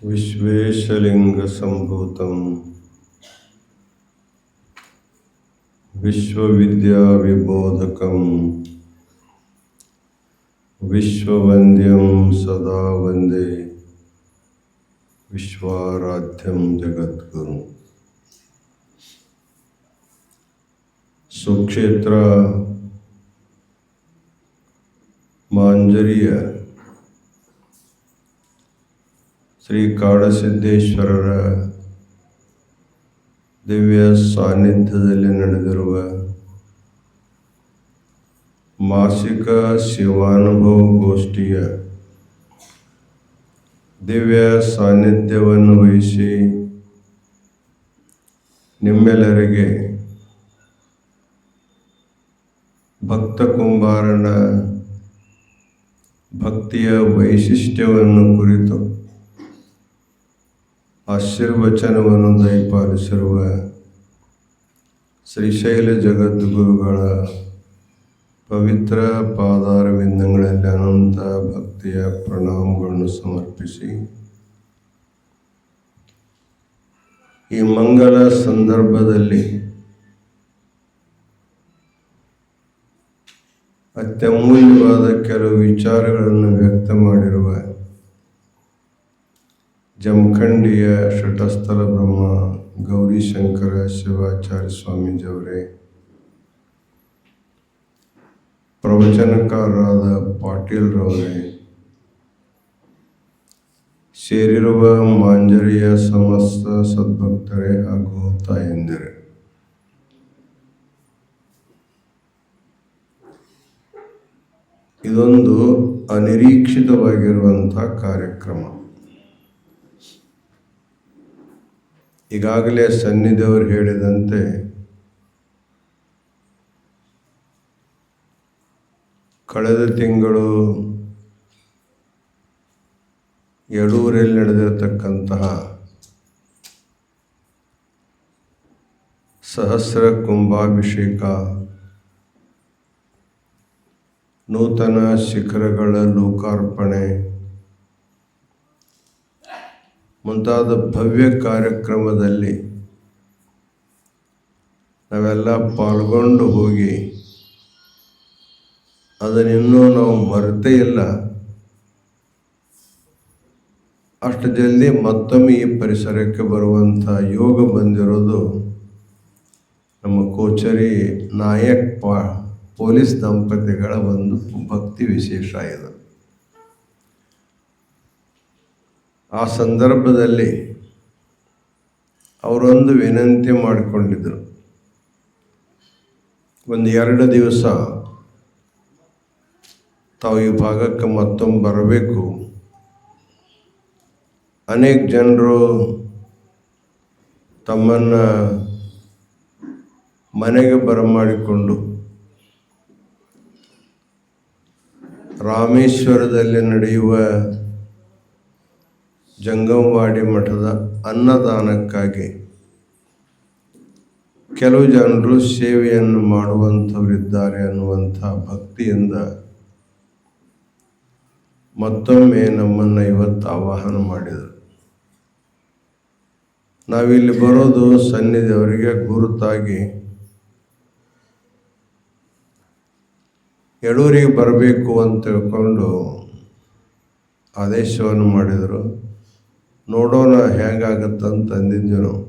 विश्वेशलिङ्गसम्भूतं विश्वविद्याविबोधकं विश्ववन्द्यं सदा वन्दे विश्वाराध्यं जगद्गुरुं। सुक्षेत्र ಮಾಂಜರಿಯ ಶ್ರೀ ಕಾಡಸಿದ್ದೇಶ್ವರರ ದಿವ್ಯ ಸಾನ್ನಿಧ್ಯದಲ್ಲಿ ನಡೆದಿರುವ ಮಾಸಿಕ ಶಿವಾನುಭವ ಗೋಷ್ಠಿಯ ದಿವ್ಯ ಸಾನ್ನಿಧ್ಯವನ್ನು ವಹಿಸಿ ನಿಮ್ಮೆಲ್ಲರಿಗೆ ಭಕ್ತ ಕುಂಬಾರನ ಭಕ್ತಿಯ ವೈಶಿಷ್ಟ್ಯವನ್ನು ಕುರಿತು ಆಶೀರ್ವಚನವನ್ನು ದಯಪಾಲಿಸಿರುವ ಶ್ರೀಶೈಲ ಜಗದ್ಗುರುಗಳ ಪವಿತ್ರ ಪಾದಾರವಿಂದಗಳಲ್ಲಿ ಅನಂತ ಭಕ್ತಿಯ ಪ್ರಣಾಮಗಳನ್ನು ಸಮರ್ಪಿಸಿ ಈ ಮಂಗಲ ಸಂದರ್ಭದಲ್ಲಿ ಅತ್ಯಮೂಲ್ಯವಾದ ಕೆಲವು ವಿಚಾರಗಳನ್ನು ವ್ಯಕ್ತ ಮಾಡಿರುವ ಜಮಖಂಡಿಯ ಶಟಸ್ಥಲ ಬ್ರಹ್ಮ ಗೌರಿಶಂಕರ ಶಿವಾಚಾರ್ಯ ಸ್ವಾಮೀಜಿಯವರೇ, ಪ್ರವಚನಕಾರರಾದ ಪಾಟೀಲ್ರವರೇ, ಸೇರಿರುವ ಮಾಂಜರಿಯ ಸಮಸ್ತ ಸದ್ಭಕ್ತರೇ ಹಾಗೂ ತಾಯಂದಿರೇ, ಇದೊಂದು ಅನಿರೀಕ್ಷಿತವಾಗಿರುವಂತಹ ಕಾರ್ಯಕ್ರಮ. ಈಗಾಗಲೇ ಸನ್ನಿಧಿಯವರು ಹೇಳಿದಂತೆ ಕಳೆದ ತಿಂಗಳು ಯಡೂರಲ್ಲಿ ನಡೆದಿರತಕ್ಕಂತಹ ಸಹಸ್ರ ಕುಂಭಾಭಿಷೇಕ, ನೂತನ ಶಿಖರಗಳ ಲೋಕಾರ್ಪಣೆ ಮುಂತಾದ ಭವ್ಯ ಕಾರ್ಯಕ್ರಮದಲ್ಲಿ ನಾವೆಲ್ಲ ಪಾಲ್ಗೊಂಡು ಹೋಗಿ ಅದನ್ನಿನ್ನೂ ನಾವು ಮರೆತೇ ಇಲ್ಲ. ಅಷ್ಟು ಜಲ್ದಿ ಮತ್ತೊಮ್ಮೆ ಈ ಪರಿಸರಕ್ಕೆ ಬರುವಂಥ ಯೋಗ ಬಂದಿರೋದು ನಮ್ಮ ಕೋಚರಿ ನಾಯಕ್ ಪೊಲೀಸ್ ದಂಪತಿಗಳ ಒಂದು ಭಕ್ತಿ ವಿಶೇಷ ಇದು. ಆ ಸಂದರ್ಭದಲ್ಲಿ ಅವರೊಂದು ವಿನಂತಿ ಮಾಡಿಕೊಂಡಿದ್ದರು, ಒಂದು 2 ದಿವಸ ತಾವು ಈ ಭಾಗಕ್ಕೆ ಮತ್ತೊಮ್ಮೆ ಬರಬೇಕು. ಅನೇಕ ಜನರು ತಮ್ಮನ್ನು ಮನೆಗೆ ಬರಮಾಡಿಕೊಂಡು ರಾಮೇಶ್ವರದಲ್ಲಿ ನಡೆಯುವ ಜಂಗಮವಾಡಿ ಮಠದ ಅನ್ನದಾನಕ್ಕಾಗಿ ಕೆಲವು ಜನರು ಸೇವೆಯನ್ನು ಮಾಡುವಂಥವರಿದ್ದಾರೆ ಅನ್ನುವಂಥ ಭಕ್ತಿಯಿಂದ ಮತ್ತೊಮ್ಮೆ ನಮ್ಮನ್ನು ಇವತ್ತು ಆವಾಹನ ಮಾಡಿದರು. ನಾವಿಲ್ಲಿ ಬರೋದು ಸನ್ನಿಧಿಯವರಿಗೆ ಗುರುತಾಗಿ ಯಡೂರಿಗೆ ಬರಬೇಕು ಅಂತ ತಿಳ್ಕೊಂಡು ಆದೇಶವನ್ನು ಮಾಡಿದರು. ನೋಡೋಣ ಹೇಗಾಗತ್ತಂತ ಅಂದಿದ್ವಿ ನಾವು.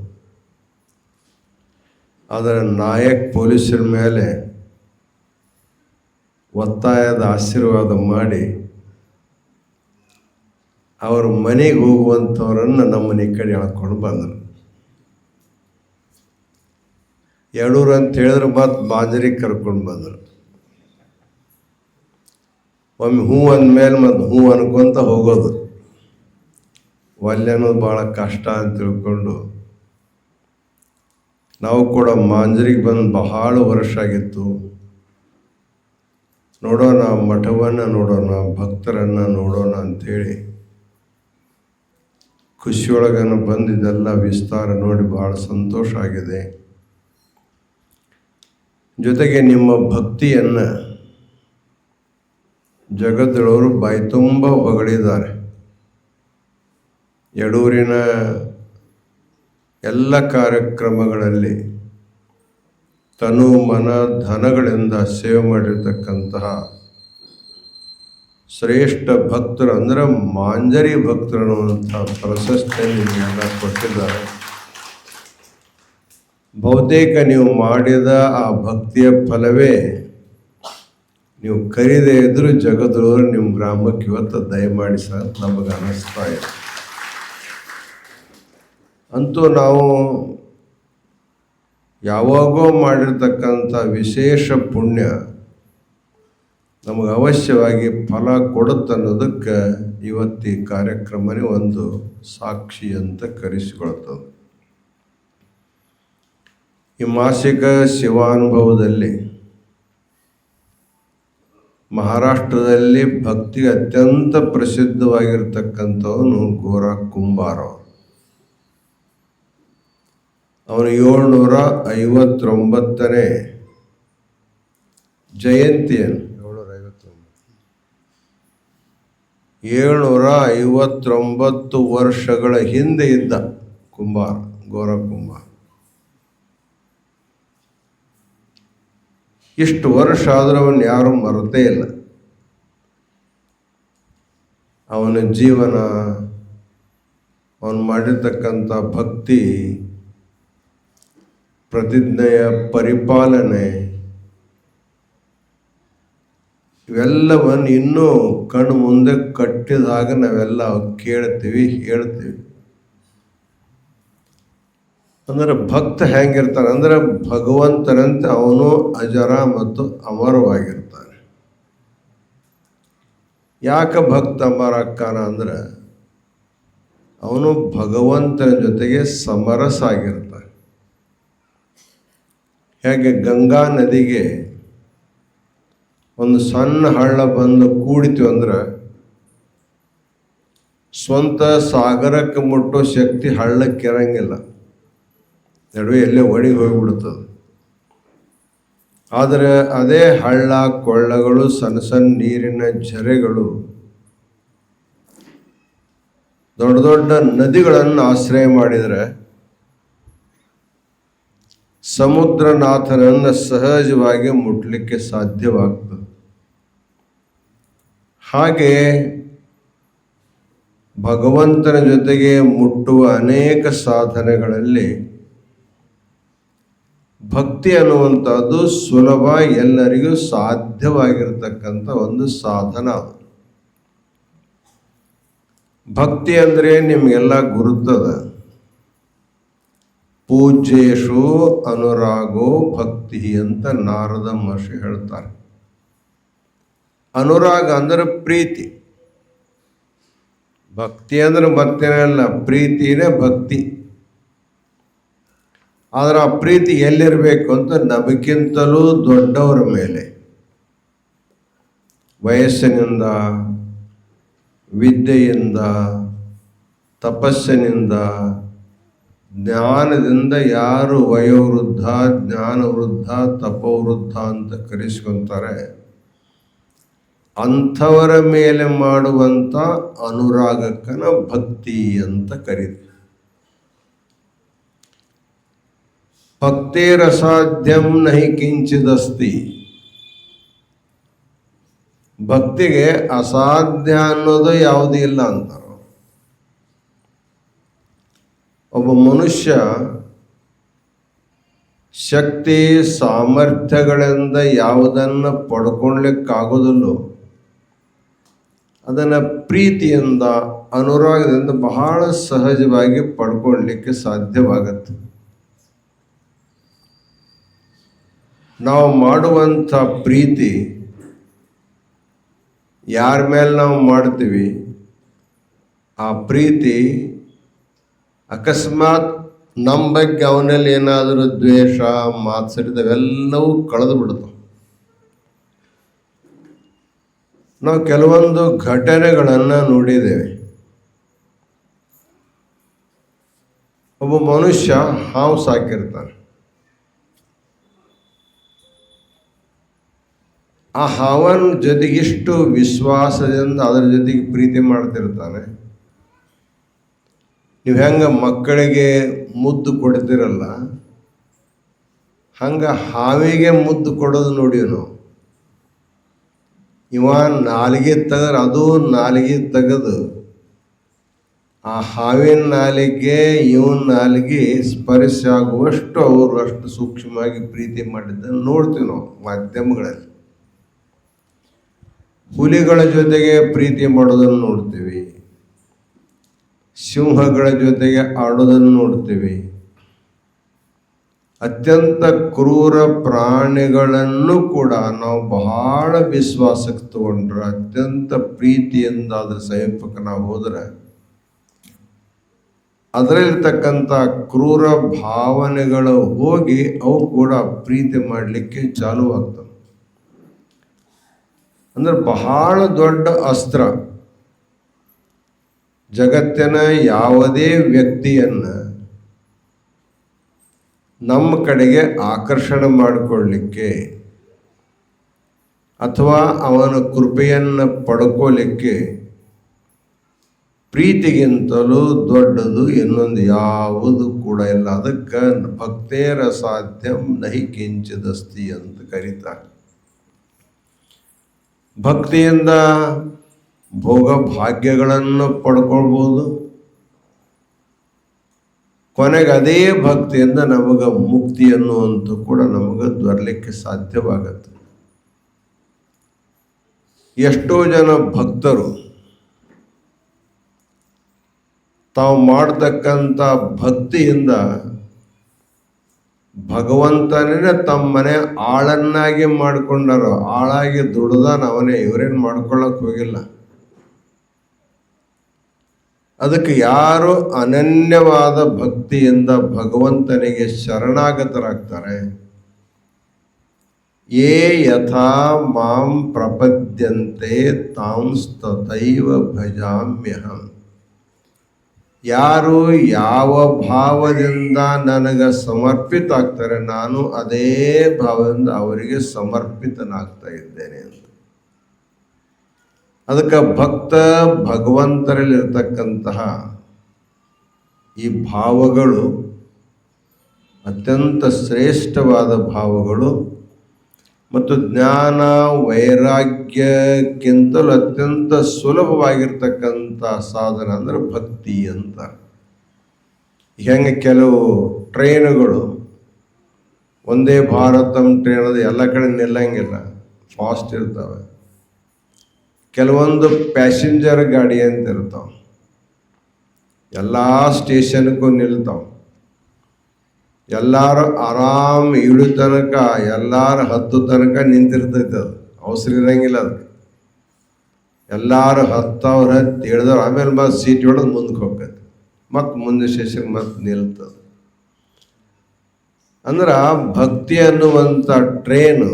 ಆದರೆ ನಾಯಕ್ ಪೊಲೀಸರ ಮೇಲೆ ಒತ್ತಾಯದ ಆಶೀರ್ವಾದ ಮಾಡಿ ಅವ್ರ ಮನೆಗೆ ಹೋಗುವಂಥವ್ರನ್ನು ನಮ್ಮನೆ ಕಡೆ ಎಳ್ಕೊಂಡು ಬಂದರು. ಯಡೂರು ಅಂತ ಹೇಳಿದ್ರೆ ಮತ್ತೆ ಮಾಂಜರಿಗೆ ಕರ್ಕೊಂಡು ಬಂದರು. ಒಮ್ಮೆ ಹೂ ಅಂದಮೇಲೆ ಮತ್ತು ಹೂ ಅನ್ಕೊಂತ ಹೋಗೋದು ಒಲ್ಲೆ ಅನ್ನೋದು ಭಾಳ ಕಷ್ಟ ಅಂತ ತಿಳ್ಕೊಂಡು ನಾವು ಕೂಡ ಮಾಂಜರಿಗೆ ಬಂದು ಬಹಳ ವರ್ಷ ಆಗಿತ್ತು. ನೋಡೋಣ, ಮಠವನ್ನು ನೋಡೋಣ, ಭಕ್ತರನ್ನು ನೋಡೋಣ ಅಂಥೇಳಿ ಖುಷಿಯೊಳಗನ್ನು ಬಂದಿದ್ದೆಲ್ಲ ವಿಸ್ತಾರ ನೋಡಿ ಭಾಳ ಸಂತೋಷ ಆಗಿದೆ. ಜೊತೆಗೆ ನಿಮ್ಮ ಭಕ್ತಿಯನ್ನು ಜಗದೊಳವರು ಬಾಯಿ ತುಂಬ ಹೊಗಳಿದ್ದಾರೆ. ಯಡೂರಿನ ಎಲ್ಲ ಕಾರ್ಯಕ್ರಮಗಳಲ್ಲಿ ತನು ಮನ ಧನಗಳಿಂದ ಸೇವೆ ಮಾಡಿರ್ತಕ್ಕಂತಹ ಶ್ರೇಷ್ಠ ಭಕ್ತರು ಅಂದರೆ ಮಾಂಜರಿ ಭಕ್ತರು ಅನ್ನುವಂಥ ಪ್ರಶಸ್ತಿಯನ್ನು ನಿಮಗೆಲ್ಲ ಕೊಟ್ಟಿದ್ದಾರೆ. ಬಹುತೇಕ ನೀವು ಮಾಡಿದ ಆ ಭಕ್ತಿಯ ಫಲವೇ ನೀವು ಕರೀದೇ ಇದ್ರೂ ಜಗದವರು ನಿಮ್ಮ ಗ್ರಾಮಕ್ಕೆ ಇವತ್ತು ದಯಮಾಡಿ ಸಹ ನಮಗೆ ಅನ್ನಿಸ್ತಾ ಇದೆ. ಅಂತೂ ನಾವು ಯಾವಾಗೋ ಮಾಡಿರ್ತಕ್ಕಂಥ ವಿಶೇಷ ಪುಣ್ಯ ನಮಗೆ ಅವಶ್ಯವಾಗಿ ಫಲ ಕೊಡುತ್ತೆ ಅನ್ನೋದಕ್ಕೆ ಇವತ್ತಿ ಕಾರ್ಯಕ್ರಮನೇ ಒಂದು ಸಾಕ್ಷಿ ಅಂತ ಕರೆಸಿಕೊಳ್ತದೆ. ಈ ಮಾಸಿಕ ಶಿವಾನುಭವದಲ್ಲಿ ಮಹಾರಾಷ್ಟ್ರದಲ್ಲಿ ಭಕ್ತಿಗೆ ಅತ್ಯಂತ ಪ್ರಸಿದ್ಧವಾಗಿರ್ತಕ್ಕಂಥವನು ಗೋರಾ ಕುಂಬಾರ. ಅವನು 759ನೇ ಜಯಂತಿಯನ್ನು 759 ವರ್ಷಗಳ ಹಿಂದೆ ಇದ್ದ ಕುಂಬಾರ, ಗೋರಾ ಕುಂಬಾರ. ಇಷ್ಟು ವರ್ಷ ಆದರೂ ಅವನು ಯಾರೂ ಮರೆತೇ ಇಲ್ಲ. ಅವನ ಜೀವನ, ಅವನು ಮಾಡಿರ್ತಕ್ಕಂಥ ಭಕ್ತಿ, ಪ್ರತಿಜ್ಞೆಯ ಪರಿಪಾಲನೆ, ಇವೆಲ್ಲವನ್ನು ಇನ್ನೂ ಕಣ್ಣು ಮುಂದೆ ಕಟ್ಟಿದಾಗ ನಾವೆಲ್ಲ ಕೇಳ್ತೀವಿ, ಹೇಳ್ತೀವಿ. ಅಂದರೆ ಭಕ್ತ ಹೆಂಗಿರ್ತಾನೆ ಅಂದರೆ ಭಗವಂತನಂತೆ ಅವನು ಅಜರ ಮತ್ತು ಅಮರವಾಗಿರ್ತಾನೆ. ಯಾಕೆ ಭಕ್ತ ಅಮರ ಅಕ್ಕಾನ ಅಂದ್ರೆ ಅವನು ಭಗವಂತನ ಜೊತೆಗೆ ಸಮರಸ ಆಗಿರ್ತಾನೆ. ಹೇಗೆ ಗಂಗಾ ನದಿಗೆ ಒಂದು ಸಣ್ಣ ಹಳ್ಳ ಬಂದು ಕೂಡಿತು ಅಂದ್ರೆ ಸ್ವಂತ ಸಾಗರಕ್ಕೆ ಮುಟ್ಟೋ ಶಕ್ತಿ ಹಳ್ಳಕ್ಕೆ ಇರಂಗಿಲ್ಲ, ನಡುವೆ ಎಲ್ಲೇ ಒಣಗಿ ಹೋಗಿಬಿಡ್ತದೆ. ಆದರೆ ಅದೇ ಹಳ್ಳ ಕೊಳ್ಳಗಳು, ಸಣ್ಣ ಸಣ್ಣ ನೀರಿನ ಝರೆಗಳು ದೊಡ್ಡ ದೊಡ್ಡ ನದಿಗಳನ್ನು ಆಶ್ರಯ ಮಾಡಿದರೆ ಸಮುದ್ರನಾಥನನ್ನು ಸಹಜವಾಗಿ ಮುಟ್ಲಿಕ್ಕೆ ಸಾಧ್ಯವಾಗ್ತದೆ. ಹಾಗೆ ಭಗವಂತನ ಜೊತೆಗೆ ಮುಟ್ಟುವ ಅನೇಕ ಸಾಧನೆಗಳಲ್ಲಿ ಭಕ್ತಿ ಅನ್ನುವಂಥದ್ದು ಸುಲಭ, ಎಲ್ಲರಿಗೂ ಸಾಧ್ಯವಾಗಿರ್ತಕ್ಕಂಥ ಒಂದು ಸಾಧನ. ಭಕ್ತಿ ಅಂದರೆ ನಿಮಗೆಲ್ಲ ಗುರುತದ. ಪೂಜ್ಯೇಶು ಅನುರಾಗೋ ಭಕ್ತಿ ಅಂತ ನಾರದ ಮಹರ್ಷಿ ಹೇಳ್ತಾರೆ. ಅನುರಾಗ ಅಂದ್ರೆ ಪ್ರೀತಿ. ಭಕ್ತಿ ಅಂದ್ರೆ ಮತ್ತೇನಲ್ಲ, ಪ್ರೀತಿನೇ ಭಕ್ತಿ. ಆದರೆ ಆ ಪ್ರೀತಿ ಎಲ್ಲಿರಬೇಕು ಅಂತ ನಮಗಿಂತಲೂ ದೊಡ್ಡವರ ಮೇಲೆ, ವಯಸ್ಸಿನಿಂದ, ವಿದ್ಯೆಯಿಂದ, ತಪಸ್ಸಿನಿಂದ, ಜ್ಞಾನದಿಂದ ಯಾರು ವಯೋವೃದ್ಧ, ಜ್ಞಾನವೃದ್ಧ, ತಪೋವೃದ್ಧ ಅಂತ ಕರೆಸ್ಕೊಂತಾರೆ ಅಂಥವರ ಮೇಲೆ ಮಾಡುವಂಥ ಅನುರಾಗಕ್ಕನ ಭಕ್ತಿ ಅಂತ ಕರೀತೀವಿ. ಭಕ್ತೇರಸಾಧ್ಯಂ ನಹಿ ಕಿಂಚಿದಸ್ತಿ. ಭಕ್ತಿಗೆ ಅಸಾಧ್ಯ ಅನ್ನೋದು ಯಾವುದೂ ಇಲ್ಲ ಅಂತಾರೆ. ಒಬ್ಬ ಮನುಷ್ಯ ಶಕ್ತಿ ಸಾಮರ್ಥ್ಯಗಳಿಂದ ಯಾವುದನ್ನು ಪಡ್ಕೊಳ್ಲಿಕ್ಕಾಗೋದಿಲ್ಲೋ ಅದನ್ನು ಪ್ರೀತಿಯಿಂದ, ಅನುರಾಗದಿಂದ ಬಹಳ ಸಹಜವಾಗಿ ಪಡ್ಕೊಳ್ಲಿಕ್ಕೆ ಸಾಧ್ಯವಾಗತ್ತೆ. ನಾವು ಮಾಡುವಂಥ ಪ್ರೀತಿ ಯಾರ ಮೇಲೆ ನಾವು ಮಾಡ್ತೀವಿ, ಆ ಪ್ರೀತಿ ಅಕಸ್ಮಾತ್ ನಮ್ಮ ಬಗ್ಗೆ ಅವನಲ್ಲಿ ಏನಾದರೂ ದ್ವೇಷ, ಮಾತ್ಸರ್ಯವೆಲ್ಲವೂ ಕಳೆದು ಬಿಡ್ತಾವೆ. ನಾವು ಕೆಲವೊಂದು ಘಟನೆಗಳನ್ನು ನೋಡಿದ್ದೇವೆ. ಒಬ್ಬ ಮನುಷ್ಯ ಹಾವು ಸಾಕಿರ್ತಾನೆ. ಆ ಹಾವನ ಜೊತೆಗೆ ಇಷ್ಟು ವಿಶ್ವಾಸದಿಂದ ಅದರ ಜೊತೆಗೆ ಪ್ರೀತಿ ಮಾಡ್ತಿರ್ತಾನೆ. ನೀವು ಹೆಂಗೆ ಮಕ್ಕಳಿಗೆ ಮುದ್ದು ಕೊಡ್ತೀರಲ್ಲ, ಹಂಗೆ ಹಾವಿಗೆ ಮುದ್ದು ಕೊಡೋದು ನೋಡಿ ನಾವು. ಇವ ನಾಲಿಗೆ ತೆಗೆದ್ರೆ ಅದು ನಾಲಿಗೆ ತೆಗೆದು ಆ ಹಾವಿನ ನಾಲಿಗೆ ಇವನ ನಾಲಿಗೆ ಸ್ಪರ್ಶ ಆಗುವಷ್ಟು ಅವರು ಅಷ್ಟು ಸೂಕ್ಷ್ಮವಾಗಿ ಪ್ರೀತಿ ಮಾಡಿದ್ದನ್ನು ನೋಡ್ತೀವಿ ನಾವು ಮಾಧ್ಯಮಗಳಲ್ಲಿ. ಹುಲಿಗಳ ಜೊತೆಗೆ ಪ್ರೀತಿ ಮಾಡೋದನ್ನು ನೋಡ್ತೀವಿ, ಸಿಂಹಗಳ ಜೊತೆಗೆ ಆಡೋದನ್ನು ನೋಡ್ತೀವಿ. ಅತ್ಯಂತ ಕ್ರೂರ ಪ್ರಾಣಿಗಳನ್ನು ಕೂಡ ನಾವು ಬಹಳ ವಿಶ್ವಾಸಕ್ಕೆ ತಗೊಂಡ್ರೆ, ಅತ್ಯಂತ ಪ್ರೀತಿಯಿಂದ ಅದ್ರ ಸಮೀಪಕ್ಕೆ ನಾವು ಹೋದರೆ ಅದರಲ್ಲಿರ್ತಕ್ಕಂಥ ಕ್ರೂರ ಭಾವನೆಗಳು ಹೋಗಿ ಅವು ಕೂಡ ಪ್ರೀತಿ ಮಾಡಲಿಕ್ಕೆ ಚಾಲು ಆಗ್ತವೆ. ಅಂದ್ರೆ ಬಹಳ ದೊಡ್ಡ ಅಸ್ತ್ರ. ಜಗತ್ತಿನ ಯಾವುದೇ ವ್ಯಕ್ತಿಯನ್ನು ನಮ್ಮ ಕಡೆಗೆ ಆಕರ್ಷಣೆ ಮಾಡಿಕೊಳ್ಳಲಿಕ್ಕೆ ಅಥವಾ ಅವನ ಕೃಪೆಯನ್ನು ಪಡ್ಕೋಲಿಕ್ಕೆ ಪ್ರೀತಿಗಿಂತಲೂ ದೊಡ್ಡದು ಇನ್ನೊಂದು ಯಾವುದು ಕೂಡ ಇಲ್ಲ. ಅದಕ್ಕೆ ಭಕ್ತೇರ ಸಾಧ್ಯಂ ನಹಿ ಕಿಂಚಿದಸ್ತಿ ಅಂತ ಕರೀತಾರೆ. ಭಕ್ತಿಯಿಂದ ಭೋಗ ಭಾಗ್ಯಗಳನ್ನು ಪಡ್ಕೊಳ್ಬೋದು, ಕೊನೆಗೆ ಅದೇ ಭಕ್ತಿಯಿಂದ ನಮಗೆ ಮುಕ್ತಿಯನ್ನು ಅಂತೂ ಕೂಡ ನಮಗೆ ದೊರಲಿಕ್ಕೆ ಸಾಧ್ಯವಾಗತ್ತೆ. ಎಷ್ಟೋ ಜನ ಭಕ್ತರು ತಾವು ಮಾಡ್ತಕ್ಕಂಥ ಭಕ್ತಿಯಿಂದ ಭಗವಂತನೇ ತಮ್ಮ ಮನೆ ಆಳನ್ನಾಗಿ ಮಾಡಿಕೊಂಡಾರೋ. ಆಳಾಗಿ ದುಡ್ದಾನ ಅವನೇ, ಇವರೇನು ಮಾಡ್ಕೊಳ್ಳೋಕೆ ಹೋಗಿಲ್ಲ. ಅದಕ್ಕೆ ಯಾರು ಅನನ್ಯವಾದ ಭಕ್ತಿಯಿಂದ ಭಗವಂತನಿಗೆ ಶರಣಾಗತರಾಗ್ತಾರೆ, ಯೇ ಯಥಾ ಮಾಂ ಪ್ರಪದ್ಯಂತೆ ತಾಂಸ್ತತೈವ ಭಜಾಮ್ಯಹಂ. ಯಾರು ಯಾವ ಭಾವದಿಂದ ನನಗೆ ಸಮರ್ಪಿತ ಆಗ್ತಾರೆ, ನಾನು ಅದೇ ಭಾವದಿಂದ ಅವರಿಗೆ ಸಮರ್ಪಿತನಾಗ್ತಾ ಇದ್ದೇನೆ ಅಂತ. ಅದಕ್ಕೆ ಭಕ್ತ ಭಗವಂತರಲ್ಲಿರ್ತಕ್ಕಂತಹ ಈ ಭಾವಗಳು ಅತ್ಯಂತ ಶ್ರೇಷ್ಠವಾದ ಭಾವಗಳು ಮತ್ತು ಜ್ಞಾನ ವೈರಾಗ್ಯಕ್ಕಿಂತಲೂ ಅತ್ಯಂತ ಸುಲಭವಾಗಿರ್ತಕ್ಕಂಥ ಸಾಧನ ಅಂದರೆ ಭಕ್ತಿ ಅಂತ. ಹೆಂಗೆ ಕೆಲವು ಟ್ರೈನುಗಳು ಒಂದೇ ಭಾರತಂ ಟ್ರೈನ್ ಅದು ಎಲ್ಲ ಕಡೆ ನಿಲ್ಲಂಗಿಲ್ಲ, ಫಾಸ್ಟ್ ಇರ್ತವೆ. ಕೆಲವೊಂದು ಪ್ಯಾಸೆಂಜರ್ ಗಾಡಿ ಅಂತ ಇರ್ತಾವೆ, ಎಲ್ಲ ಸ್ಟೇಷನ್ಗೂ ನಿಲ್ತಾವೆ. ಎಲ್ಲರೂ ಆರಾಮ್ ಇಳು ತನಕ, ಎಲ್ಲರೂ ಹತ್ತು ತನಕ ನಿಂತಿರ್ತೈತೆ. ಅದು ಅವಸರ ಇರಂಗಿಲ್ಲ ಅದಕ್ಕೆ. ಎಲ್ಲರೂ ಹತ್ತವ್ರು ಹತ್ತಿ ಇಳಿದವ್ರು ಆಮೇಲೆ ಮತ್ತೆ ಸೀಟ್ ಹೊಡೆದು ಮುಂದಕ್ಕೆ ಹೋಗ್ತೈತೆ, ಮತ್ತು ಮುಂದೆ ಸ್ಟೇಷನ್ ಮತ್ತೆ ನಿಲ್ತದೆ. ಅಂದ್ರೆ ಭಕ್ತಿ ಅನ್ನುವಂಥ ಟ್ರೈನು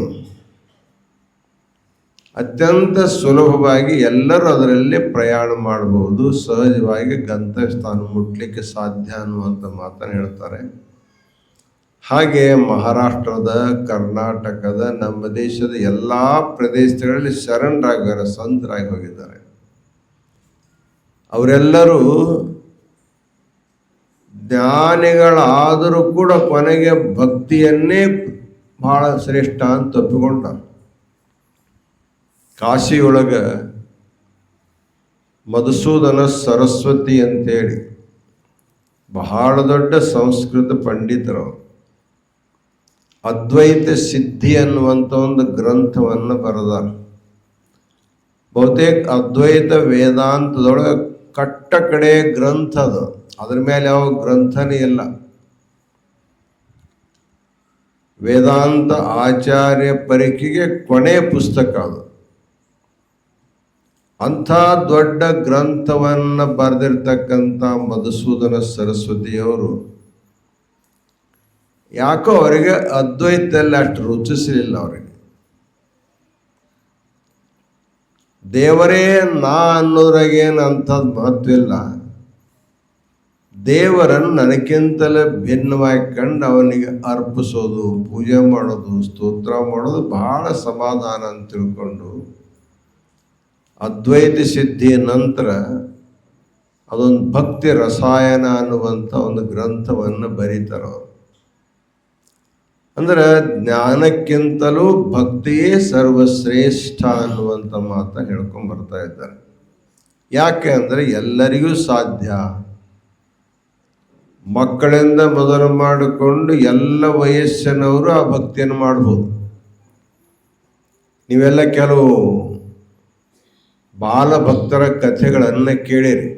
ಅತ್ಯಂತ ಸುಲಭವಾಗಿ ಎಲ್ಲರೂ ಅದರಲ್ಲಿ ಪ್ರಯಾಣ ಮಾಡಬಹುದು, ಸಹಜವಾಗಿ ಗಂತವ್ಯ ಸ್ಥಾನ ಮುಟ್ಲಿಕ್ಕೆ ಸಾಧ್ಯ ಅನ್ನುವಂಥ ಮಾತನ್ನು ಹೇಳ್ತಾರೆ. ಹಾಗೆ ಮಹಾರಾಷ್ಟ್ರದ, ಕರ್ನಾಟಕದ, ನಮ್ಮ ದೇಶದ ಎಲ್ಲ ಪ್ರದೇಶಗಳಲ್ಲಿ ಶರಣರಾಗಿದ್ದಾರೆ, ಸಂತರಾಗಿ ಹೋಗಿದ್ದಾರೆ. ಅವರೆಲ್ಲರೂ ಜ್ಞಾನಿಗಳಾದರೂ ಕೂಡ ಕೊನೆಗೆ ಭಕ್ತಿಯನ್ನೇ ಬಹಳ ಶ್ರೇಷ್ಠ ಅಂತ ಒಪ್ಪಿಕೊಂಡ. ಕಾಶಿಯೊಳಗೆ ಮಧುಸೂದನ ಸರಸ್ವತಿ ಅಂತೇಳಿ ಬಹಳ ದೊಡ್ಡ ಸಂಸ್ಕೃತ ಪಂಡಿತರು ಅದ್ವೈತ ಸಿದ್ಧಿ ಅನ್ನುವಂಥ ಒಂದು ಗ್ರಂಥವನ್ನು ಬರೆದಾರ. ಬಹುತೇಕ ಅದ್ವೈತ ವೇದಾಂತದೊಳಗೆ ಕಟ್ಟ ಕಡೆ ಗ್ರಂಥ ಅದು. ಅದ್ರ ಮೇಲೆ ಯಾವ ಗ್ರಂಥನೇ ಇಲ್ಲ. ವೇದಾಂತ ಆಚಾರ್ಯ ಪರೀಕ್ಷೆಗೆ ಕೊನೆಯ ಪುಸ್ತಕ ಅದು. ಅಂಥ ದೊಡ್ಡ ಗ್ರಂಥವನ್ನು ಬರೆದಿರ್ತಕ್ಕಂಥ ಮಧುಸೂದನ ಸರಸ್ವತಿಯವರು ಯಾಕೋ ಅವರಿಗೆ ಅದ್ವೈತದಲ್ಲಿ ಅಷ್ಟು ರುಚಿಸಲಿಲ್ಲ. ಅವರಿಗೆ ದೇವರೇ ನಾ ಅನ್ನೋದ್ರಾಗೇನು ಅಂಥದ್ದು ಮಹತ್ವ ಇಲ್ಲ. ದೇವರನ್ನು ನನಗಿಂತಲೇ ಭಿನ್ನವಾಗಿ ಕಂಡು ಅವನಿಗೆ ಅರ್ಪಿಸೋದು, ಪೂಜೆ ಮಾಡೋದು, ಸ್ತೋತ್ರ ಮಾಡೋದು ಬಹಳ ಸಮಾಧಾನ ಅಂತ ತಿಳ್ಕೊಂಡು ಅದ್ವೈತ ಸಿದ್ಧಿಯ ನಂತರ ಅದೊಂದು ಭಕ್ತಿ ರಸಾಯನ ಅನ್ನುವಂಥ ಒಂದು ಗ್ರಂಥವನ್ನು ಬರೀತಾರೆ ಅವರು. ಅಂದ್ರೆ ಜ್ಞಾನಕ್ಕಿಂತಲೂ ಭಕ್ತಿಯೇ ಸರ್ವಶ್ರೇಷ್ಠ ಅನ್ನುವಂಥ ಮಾತನ್ನು ಹೇಳ್ಕೊಂಡು ಬರ್ತಾ ಇದ್ದಾರೆ. ಯಾಕೆ ಅಂದರೆ ಎಲ್ಲರಿಗೂ ಸಾಧ್ಯ. ಮಕ್ಕಳಿಂದ ಮೊದಲು ಮಾಡಿಕೊಂಡು ಎಲ್ಲ ವಯಸ್ಸಿನವರು ಆ ಭಕ್ತಿಯನ್ನು ಮಾಡ್ಬೋದು. ನೀವೆಲ್ಲ ಕೆಲವು ಬಾಲಭಕ್ತರ ಕಥೆಗಳನ್ನು ಕೇಳಿರಿ.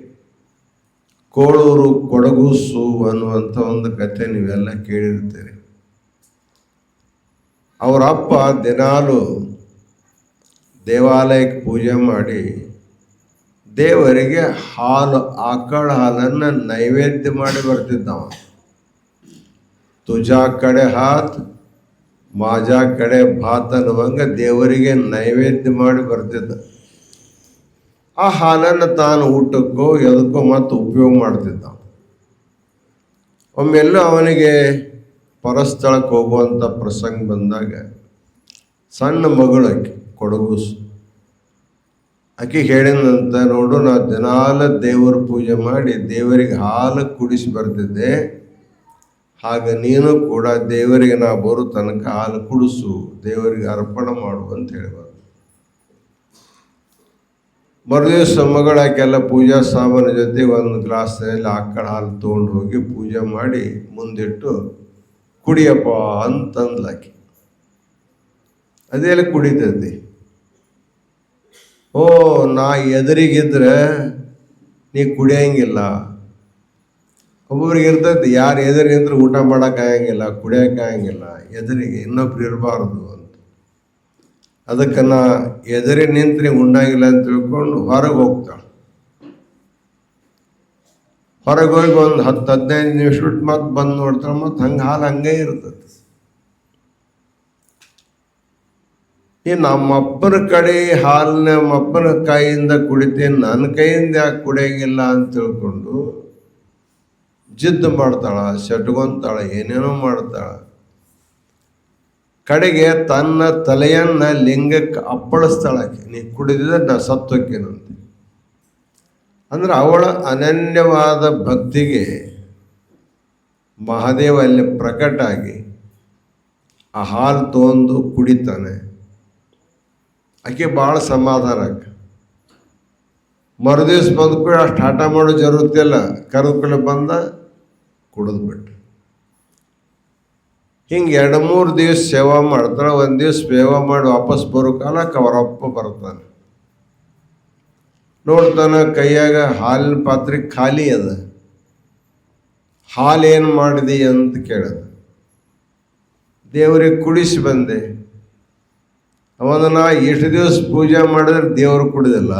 ಕೋಳೂರು ಕೊಡಗೂಸು ಅನ್ನುವಂಥ ಒಂದು ಕಥೆ ನೀವೆಲ್ಲ ಕೇಳಿರ್ತೀರಿ. ಅವರ ಅಪ್ಪ ದಿನಾಲು ದೇವಾಲಯಕ್ಕೆ ಪೂಜೆ ಮಾಡಿ ದೇವರಿಗೆ ಹಾಲು, ಆಕಳ ಹಾಲನ್ನು ನೈವೇದ್ಯ ಮಾಡಿ ಬರ್ತಿದ್ದವ. ತುಜಾ ಕಡೆ ಹಾತ್ ಮಾಜಾ ಕಡೆ ಭಾತ್ ಅನ್ನುವಂಗ ದೇವರಿಗೆ ನೈವೇದ್ಯ ಮಾಡಿ ಬರ್ತಿದ್ದ. ಆ ಹಾಲನ್ನು ತಾನು ಊಟಕ್ಕೋ ಎದಕ್ಕೋ ಮತ್ತು ಉಪಯೋಗ ಮಾಡ್ತಿದ್ದ. ಒಮ್ಮೆಲ್ಲೂ ಅವನಿಗೆ ಪರಸ್ಥಳಕ್ಕೆ ಹೋಗುವಂಥ ಪ್ರಸಂಗ ಬಂದಾಗ ಸಣ್ಣ ಮಗಳು ಆಕೆ ಕೊಡಗೂಸು. ಆಕೆ ಹೇಳಿದಂತ, ನೋಡು, ನಾ ದಿನಾಲ ದೇವರ ಪೂಜೆ ಮಾಡಿ ದೇವರಿಗೆ ಹಾಲು ಕುಡಿಸಿ ಬರ್ತಿದ್ದೆ, ಹಾಗೆ ನೀನು ಕೂಡ ದೇವರಿಗೆ ನಾ ಬರೋ ತನಕ ಹಾಲು ಕುಡಿಸು, ದೇವರಿಗೆ ಅರ್ಪಣೆ ಮಾಡು ಅಂತ ಹೇಳಿಬಾರ್ದು. ಮರುದಿವಸ ಮಗಳಾಕೆಲ್ಲ ಪೂಜಾ ಸಾಮಾನು ಜೊತೆ ಒಂದು ಗ್ಲಾಸ್ನಲ್ಲಿ ಆಕಳ ಹಾಲು ತೊಗೊಂಡು ಹೋಗಿ ಪೂಜೆ ಮಾಡಿ ಮುಂದಿಟ್ಟು ಕುಡಿಯಪ್ಪ ಅಂತಂದ್ಲಾಕಿ. ಅದೆಲ್ಲ ಕುಡಿತೈತಿ. ಓ, ನಾ ಎದುರಿಗಿದ್ರೆ ನೀ ಕುಡಿಯಂಗಿಲ್ಲ. ಒಬ್ಬೊಬ್ರಿಗೆ ಇರ್ತೈತಿ, ಯಾರು ಎದುರಿಗಿದ್ರೆ ಊಟ ಮಾಡೋಕ್ಕಾಗಂಗಿಲ್ಲ, ಕುಡಿಯೋಕ್ಕಾಗಂಗಿಲ್ಲ, ಎದುರಿಗೆ ಇನ್ನೊಬ್ರು ಇರಬಾರ್ದು ಅಂತ. ಅದಕ್ಕೆ ನಾ ಎದುರಿಗೆ ನಿಂತ್ರೆ ಉಣ್ಣಾಗಿಲ್ಲ ಅಂತ ತಿಳ್ಕೊಂಡು ಹೊರಗೆ ಹೋಗ್ತಾಳೆ. ಹೊರಗೆ ಹೋಗಿ ಒಂದು 10-15 ನಿಮಿಷ ಬಿಟ್ಟು ಮತ್ತೆ ಬಂದು ನೋಡ್ತಾಳೆ. ಮತ್ತು ಹಂಗೆ ಹಾಲು ಹಂಗೆ ಇರ್ತದೆ. ಈ ನಮ್ಮಪ್ಪನ ಕಡೆ ಹಾಲನ್ನ ನಮ್ಮಪ್ಪನ ಕೈಯಿಂದ ಕುಡಿತೀನಿ, ನನ್ನ ಕೈಯಿಂದ ಯಾಕೆ ಕುಡಿಯಂಗಿಲ್ಲ ಅಂತ ತಿಳ್ಕೊಂಡು ಜಿದ್ದು ಮಾಡ್ತಾಳ, ಸೆಟ್ಕೊಂತಾಳ, ಏನೇನೋ ಮಾಡ್ತಾಳ. ಕಡೆಗೆ ತನ್ನ ತಲೆಯನ್ನ ಲಿಂಗಕ್ಕೆ ಅಪ್ಪಳಿಸ್ತಾಳಾಕೆ, ನೀ ಕುಡಿದಿದ್ರೆ ನಾ ಸತ್ತೋಕ್ಕೇನಂತೆ. ಅಂದ್ರೆ ಅವಳ ಅನನ್ಯವಾದ ಭಕ್ತಿಗೆ ಮಹಾದೇವ ಅಲ್ಲಿ ಪ್ರಕಟ ಆಗಿ ಆ ಹಾಲು ತೊಗೊಂಡು ಕುಡಿತಾನೆ. ಆಕೆ ಭಾಳ ಸಮಾಧಾನ ಆಕ. ಮರುದಿವ್ಸ ಬಂದು ಕೂಡ ಅಷ್ಟು ಹಠ ಮಾಡೋ ಜರುತ್ತಿಲ್ಲ. ಕರೆದುಕೊಂಡು ಬಂದ, ಕುಡಿದು ಬಿಟ್ಟು. ಹಿಂಗೆ 2-3 ದಿವಸ ಸೇವಾ ಮಾಡ್ತಾಳೆ. ಒಂದು ದಿವಸ ಸೇವಾ ಮಾಡಿ ವಾಪಸ್ ಬರೋ ಕಾಲಕ್ಕೆ ಅವರಪ್ಪ ಬರ್ತಾನೆ. ನೋಡ್ತಾನೆ ಕೈಯಾಗ ಹಾಲಿನ ಪಾತ್ರೆ ಖಾಲಿ ಅದ. ಹಾಲು ಏನು ಮಾಡಿದಿ ಅಂತ ಕೇಳಿದ. ದೇವರಿಗೆ ಕುಡಿಸಿ ಬಂದೆ. ಅವನ್ನ ಎಷ್ಟು ದಿವಸ ಪೂಜೆ ಮಾಡಿದ್ರೆ ದೇವರು ಕುಡಿದಿಲ್ಲ,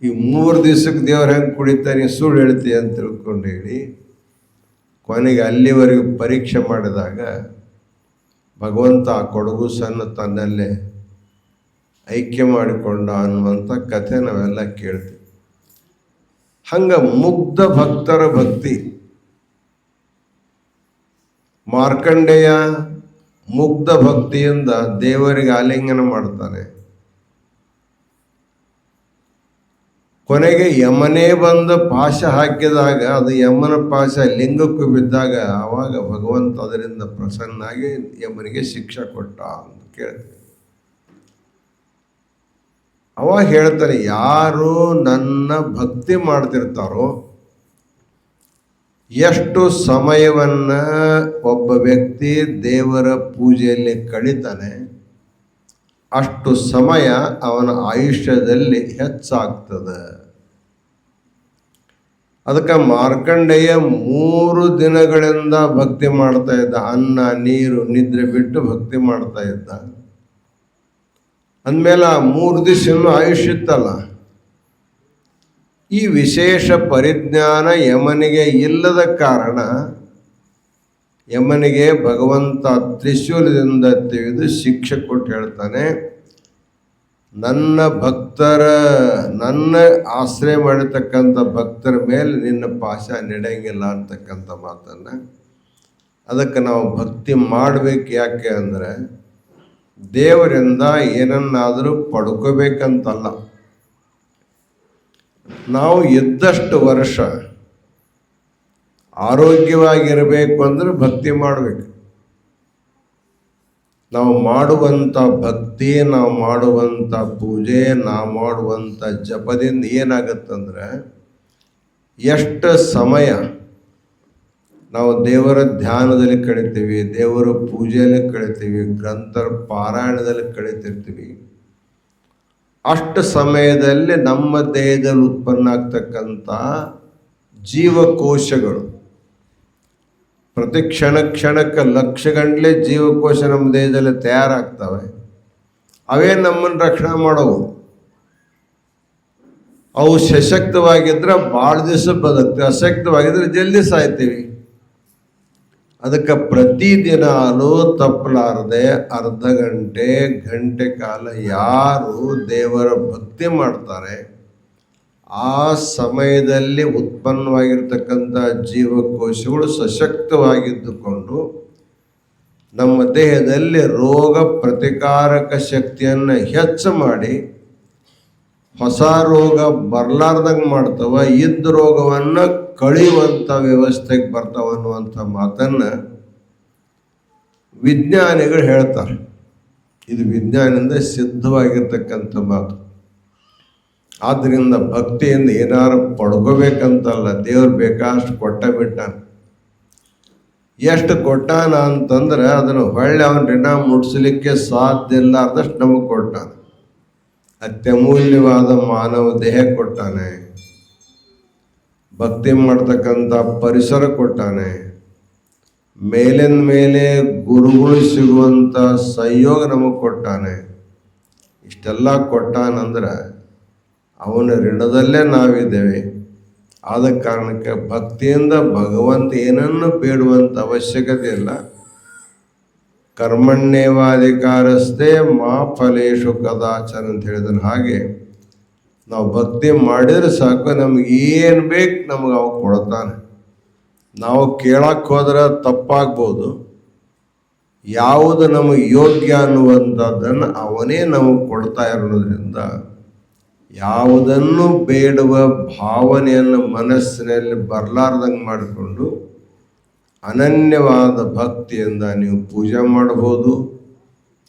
ಈ 3 ದಿವಸಕ್ಕೆ ದೇವ್ರು ಹೆಂಗೆ ಕುಡಿತಾನೆ, ಸುಳ್ಳು ಹೇಳ್ತೀಯ ಅಂತ ತಿಳ್ಕೊಂಡು ಹೇಳಿ ಕೊನೆಗೆ ಅಲ್ಲಿವರೆಗೂ ಪರೀಕ್ಷೆ ಮಾಡಿದಾಗ ಭಗವಂತ ಆ ಕೊಡಗೂಸನ್ನು ತನ್ನಲ್ಲೇ ಐಕ್ಯ ಮಾಡಿಕೊಂಡ ಅನ್ನುವಂಥ ಕಥೆ ನಾವೆಲ್ಲ ಕೇಳ್ತೀವಿ. ಹಂಗೆ ಮುಗ್ಧ ಭಕ್ತರ ಭಕ್ತಿ. ಮಾರ್ಕಂಡೇಯ ಮುಗ್ಧ ಭಕ್ತಿಯಿಂದ ದೇವರಿಗೆ ಆಲಿಂಗನ ಮಾಡ್ತಾನೆ. ಕೊನೆಗೆ ಯಮನೇ ಬಂದು ಪಾಶ ಹಾಕಿದಾಗ ಅದು ಯಮನ ಪಾಶ ಲಿಂಗಕ್ಕೂ ಬಿದ್ದಾಗ ಆವಾಗ ಭಗವಂತ ಅದರಿಂದ ಪ್ರಸನ್ನಾಗಿ ಯಮನಿಗೆ ಶಿಕ್ಷೆ ಕೊಟ್ಟ ಅಂತ ಕೇಳ್ತೀವಿ. ಅವಾಗ ಹೇಳ್ತಾರೆ, ಯಾರು ನನ್ನ ಭಕ್ತಿ ಮಾಡ್ತಿರ್ತಾರೋ, ಎಷ್ಟು ಸಮಯವನ್ನು ಒಬ್ಬ ವ್ಯಕ್ತಿ ದೇವರ ಪೂಜೆಯಲ್ಲಿ ಕಳೀತಾನೆ, ಅಷ್ಟು ಸಮಯ ಅವನ ಆಯುಷ್ಯದಲ್ಲಿ ಹೆಚ್ಚಾಗ್ತದೆ. ಅದಕ್ಕೆ ಮಾರ್ಕಂಡೇಯ 3 ದಿನಗಳಿಂದ ಭಕ್ತಿ ಮಾಡ್ತಾ ಇದ್ದ. ಅನ್ನ, ನೀರು, ನಿದ್ರೆ ಬಿಟ್ಟು ಭಕ್ತಿ ಮಾಡ್ತಾ ಇದ್ದ. ಅಂದಮೇಲೆ 3 ದಿವಸ ಇನ್ನೂ ಆಯುಷ್ಯ ಇತ್ತಲ್ಲ. ಈ ವಿಶೇಷ ಪರಿಜ್ಞಾನ ಯಮನಿಗೆ ಇಲ್ಲದ ಕಾರಣ ಯಮನಿಗೆ ಭಗವಂತ ತ್ರಿಶೂಲದಿಂದ ತೆಗೆದು ಶಿಕ್ಷೆ ಕೊಟ್ಟು ಹೇಳ್ತಾನೆ, ನನ್ನ ಆಶ್ರಯ ಮಾಡಿರ್ತಕ್ಕಂಥ ಭಕ್ತರ ಮೇಲೆ ನಿನ್ನ ಪಾಶ ನಡೆಯಂಗಿಲ್ಲ ಅಂತಕ್ಕಂಥ ಮಾತನ್ನು. ಅದಕ್ಕೆ ನಾವು ಭಕ್ತಿ ಮಾಡಬೇಕು. ಯಾಕೆ ಅಂದರೆ ದೇವರಿಂದ ಏನನ್ನಾದರೂ ಪಡ್ಕೋಬೇಕಂತಲ್ಲ. ನಾವು ಇದ್ದಷ್ಟು ವರ್ಷ ಆರೋಗ್ಯವಾಗಿರಬೇಕು ಅಂದರೆ ಭಕ್ತಿ ಮಾಡಬೇಕು. ನಾವು ಮಾಡುವಂಥ ಭಕ್ತಿ, ನಾವು ಮಾಡುವಂಥ ಪೂಜೆ, ನಾವು ಮಾಡುವಂಥ ಜಪದಿಂದ ಏನಾಗುತ್ತಂದ್ರೆ, ಎಷ್ಟು ಸಮಯ ನಾವು ದೇವರ ಧ್ಯಾನದಲ್ಲಿ ಕಳೀತೀವಿ, ದೇವರ ಪೂಜೆಯಲ್ಲಿ ಕಳೀತೀವಿ, ಗ್ರಂಥರ ಪಾರಾಯಣದಲ್ಲಿ ಕಳೀತಿರ್ತೀವಿ, ಅಷ್ಟು ಸಮಯದಲ್ಲಿ ನಮ್ಮ ದೇಹದಲ್ಲಿ ಉತ್ಪನ್ನ ಆಗ್ತಕ್ಕಂಥ ಜೀವಕೋಶಗಳು ಪ್ರತಿ ಕ್ಷಣಕ್ಕೆ ಲಕ್ಷಗಟ್ಟಲೆ ಜೀವಕೋಶ ನಮ್ಮ ದೇಹದಲ್ಲಿ ತಯಾರಾಗ್ತವೆ. ಅವೇ ನಮ್ಮನ್ನು ರಕ್ಷಣೆ ಮಾಡೋವು. ಅವು ಸಶಕ್ತವಾಗಿದ್ರೆ ಭಾಳ ದಿವಸ ಬದುಕ್ತವೆ, ಅಶಕ್ತವಾಗಿದ್ರೆ ಜಲ್ದಿ ಸಾಯ್ತೀವಿ. ಅದಕ್ಕೆ ಪ್ರತಿದಿನಾಲು ತಪ್ಪಲಾರದೆ ಅರ್ಧ ಗಂಟೆ ಕಾಲ ಯಾರು ದೇವರ ಭಕ್ತಿ ಮಾಡ್ತಾರೆ, ಆ ಸಮಯದಲ್ಲಿ ಉತ್ಪನ್ನವಾಗಿರ್ತಕ್ಕಂಥ ಜೀವಕೋಶಗಳು ಸಶಕ್ತವಾಗಿದ್ದುಕೊಂಡು ನಮ್ಮ ದೇಹದಲ್ಲಿ ರೋಗ ಪ್ರತಿಕಾರಕ ಶಕ್ತಿಯನ್ನು ಹೆಚ್ಚು ಮಾಡಿ ಹೊಸ ರೋಗ ಬರಲಾರ್ದಂಗೆ ಮಾಡ್ತವ, ಇದ್ದ ರೋಗವನ್ನು ಕಳೆಯುವಂಥ ವ್ಯವಸ್ಥೆಗೆ ಬರ್ತಾವ ಅನ್ನುವಂಥ ಮಾತನ್ನು ವಿಜ್ಞಾನಿಗಳು ಹೇಳ್ತಾರೆ. ಇದು ವಿಜ್ಞಾನದಿಂದ ಸಿದ್ಧವಾಗಿರ್ತಕ್ಕಂಥ ಮಾತು. ಆದ್ದರಿಂದ ಭಕ್ತಿಯಿಂದ ಏನಾರು ಪಡ್ಕೋಬೇಕಂತಲ್ಲ, ದೇವ್ರು ಬೇಕಾಷ್ಟು ಕೊಟ್ಟ ಬಿಟ್ಟಾನ. ಎಷ್ಟು ಕೊಟ್ಟಾನ ಅಂತಂದ್ರೆ ಅದನ್ನು ಹೊಳ್ಳಿ ಅವನ ಋಣ ಮುಟ್ಸಲಿಕ್ಕೆ ಸಾಧ್ಯ ಇಲ್ಲ, ಆದಷ್ಟು ನಮಗೆ ಕೊಟ್ಟಾನ. ಅತ್ಯಮೂಲ್ಯವಾದ ಮಾನವ ದೇಹ ಕೊಟ್ಟಾನೆ, ಭಕ್ತಿ ಮಾಡ್ತಕ್ಕಂಥ ಪರಿಸರ ಕೊಟ್ಟಾನೆ, ಮೇಲಿನ ಮೇಲೆ ಗುರುಗಳು ಸಿಗುವಂಥ ಸಂಯೋಗ ನಮಗೆ ಕೊಟ್ಟಾನೆ. ಇಷ್ಟೆಲ್ಲ ಕೊಟ್ಟಾನಂದ್ರೆ ಅವನ ಋಣದಲ್ಲೇ ನಾವಿದ್ದೇವೆ. ಆದ ಕಾರಣಕ್ಕೆ ಭಕ್ತಿಯಿಂದ ಭಗವಂತ ಏನನ್ನು ಬೇಡುವಂಥ ಅವಶ್ಯಕತೆ ಇಲ್ಲ. ಕರ್ಮಣ್ಯೇವಾಧಿಕಾರಸ್ಥೆ ಮಾ ಫಲೇಶು ಕದಾಚನ ಅಂತ ಹೇಳಿದನು. ಹಾಗೆ ನಾವು ಭಕ್ತಿ ಮಾಡಿದ್ರೆ ಸಾಕು, ನಮ್ಗೆ ಏನು ಬೇಕು ನಮಗೆ ಅವ ಕೊಡ್ತಾನೆ. ನಾವು ಕೇಳಕ್ಕೆ ಹೋದ್ರೆ ತಪ್ಪಾಗ್ಬೋದು. ಯಾವುದು ನಮಗೆ ಯೋಗ್ಯ ಅನ್ನುವಂಥದ್ದನ್ನು ಅವನೇ ನಮಗೆ ಕೊಡ್ತಾ ಇರೋದ್ರಿಂದ ಯಾವುದನ್ನು ಬೇಡುವ ಭಾವನೆಯನ್ನು ಮನಸ್ಸಿನಲ್ಲಿ ಬರಲಾರ್ದಂಗೆ ಮಾಡಿಕೊಂಡು ಅನನ್ಯವಾದ ಭಕ್ತಿಯಿಂದ ನೀವು ಪೂಜೆ ಮಾಡ್ಬೋದು,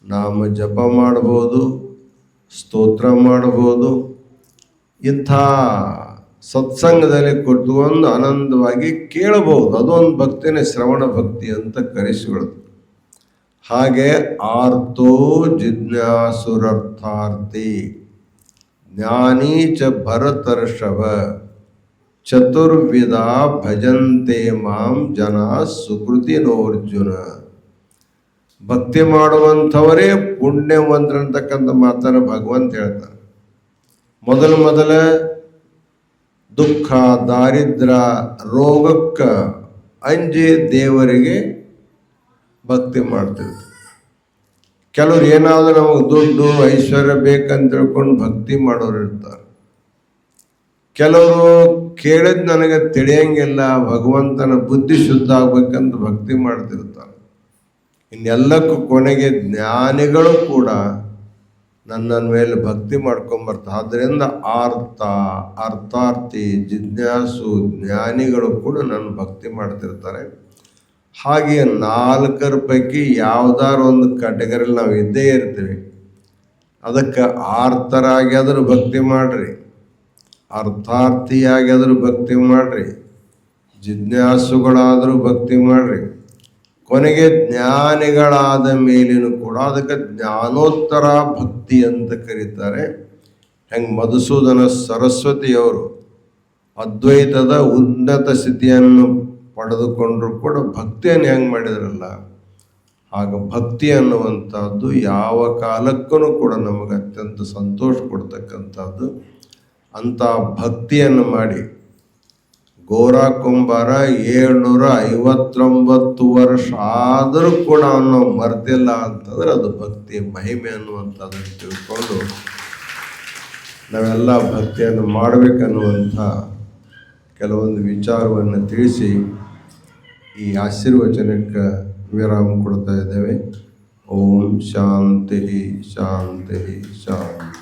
ನಾಮ ಜಪ ಮಾಡ್ಬೋದು, ಸ್ತೋತ್ರ ಮಾಡ್ಬೋದು. ಇಂಥ ಸತ್ಸಂಗದಲ್ಲಿ ಕುಳಿತುಕೊಂಡು ಆನಂದವಾಗಿ ಕೇಳಬಹುದು. ಅದೊಂದು ಭಕ್ತಿನೇ ಶ್ರವಣ ಭಕ್ತಿ ಅಂತ ಕರೆಸಿಕೊಳ್ಳೋದು. ಹಾಗೆ ಆರ್ತೋ ಜಿಜ್ಞಾಸುರರ್ಥಾರ್ಥಿ ಜ್ಞಾನಿ ಚ ಭರತರ್ಷಭ ಚತುರ್ವಿಧ ಭಜಂತೆ ಮಾಂ ಜನ ಸುಕೃತಿನೋರ್ಜುನ. ಭಕ್ತಿ ಮಾಡುವಂಥವರೇ ಪುಣ್ಯವಂತರಂತಕ್ಕಂಥ ಮಾತನ್ನು ಭಗವಂತ ಹೇಳ್ತಾನೆ. ಮೊದಲ ದುಃಖ, ದಾರಿದ್ರ್ಯ, ರೋಗಕ್ಕೆ ಅಂಜಿ ದೇವರಿಗೆ ಭಕ್ತಿ ಮಾಡ್ತಿರ್ತಾರೆ. ಕೆಲವ್ರು ಏನಾದರೂ ನಮಗೆ ದುಡ್ಡು ಐಶ್ವರ್ಯ ಬೇಕಂತ ತಿಳ್ಕೊಂಡು ಭಕ್ತಿ ಮಾಡೋರು ಇರ್ತಾರೆ. ಕೆಲವರು ಕೇಳಿದ್ ನನಗೆ ತಿಳಿಯಂಗಿಲ್ಲ, ಭಗವಂತನ ಬುದ್ಧಿ ಶುದ್ಧ ಆಗ್ಬೇಕಂತ ಭಕ್ತಿ ಮಾಡ್ತಿರ್ತಾರೆ. ಇನ್ನೆಲ್ಲಕ್ಕೂ ಕೊನೆಗೆ ಜ್ಞಾನಿಗಳು ಕೂಡ ನನ್ನ ಮೇಲೆ ಭಕ್ತಿ ಮಾಡ್ಕೊಂಬರ್ತಾರೆ. ಆದ್ದರಿಂದ ಅರ್ಥಾರ್ಥಿ, ಜಿಜ್ಞಾಸು ಜ್ಞಾನಿಗಳು ಕೂಡ ನನ್ನ ಭಕ್ತಿ ಮಾಡ್ತಿರ್ತಾರೆ. ಹಾಗೆ 4 ಪೈಕಿ ಯಾವ್ದಾರು ಒಂದು ಕ್ಯಾಟಗರಿಯಲ್ಲಿ ನಾವು ಇದ್ದೇ ಇರ್ತೀವಿ. ಅದಕ್ಕೆ ಆರ್ತರಾಗಿ ಆದರೂ ಭಕ್ತಿ ಮಾಡ್ರಿ, ಅರ್ಥಾರ್ಥಿಯಾಗಿ ಆದರೂ ಭಕ್ತಿ ಮಾಡ್ರಿ, ಜಿಜ್ಞಾಸುಗಳಾದರೂ ಭಕ್ತಿ ಮಾಡ್ರಿ. ಕೊನೆಗೆ ಜ್ಞಾನಿಗಳಾದ ಮೇಲಿನೂ ಕೂಡ ಅದಕ್ಕೆ ಜ್ಞಾನೋತ್ತರ ಭಕ್ತಿ ಅಂತ ಕರೀತಾರೆ. ಹೆಂಗೆ ಮಧುಸೂದನ ಸರಸ್ವತಿಯವರು ಅದ್ವೈತದ ಉನ್ನತ ಸ್ಥಿತಿಯನ್ನು ಪಡೆದುಕೊಂಡ್ರು ಕೂಡ ಭಕ್ತಿಯನ್ನು ಹೆಂಗೆ ಮಾಡಿದ್ರಲ್ಲ, ಆಗ ಭಕ್ತಿ ಅನ್ನುವಂಥದ್ದು ಯಾವ ಕಾಲಕ್ಕೂ ಕೂಡ ನಮಗೆ ಅತ್ಯಂತ ಸಂತೋಷ ಕೊಡ್ತಕ್ಕಂಥದ್ದು. ಅಂಥ ಭಕ್ತಿಯನ್ನು ಮಾಡಿ ಗೋರಾ ಕುಂಬಾರ 759 ವರ್ಷ ಆದರೂ ಕೂಡ ಅವನು ಮರ್ತಿಲ್ಲ ಅಂತಂದ್ರೆ ಅದು ಭಕ್ತಿಯ ಮಹಿಮೆ ಅನ್ನುವಂಥದ್ದನ್ನು ತಿಳ್ಕೊಂಡು ನಾವೆಲ್ಲ ಭಕ್ತಿಯನ್ನು ಮಾಡಬೇಕನ್ನುವಂಥ ಕೆಲವೊಂದು ವಿಚಾರವನ್ನು ತಿಳಿಸಿ ಈ ಆಶೀರ್ವಚನಕ್ಕೆ ವಿರಾಮ ಕೊಡ್ತಾ ಇದ್ದೇವೆ. ಓಂ ಶಾಂತಿ ಶಾಂತಿ ಶಾಂತಿ.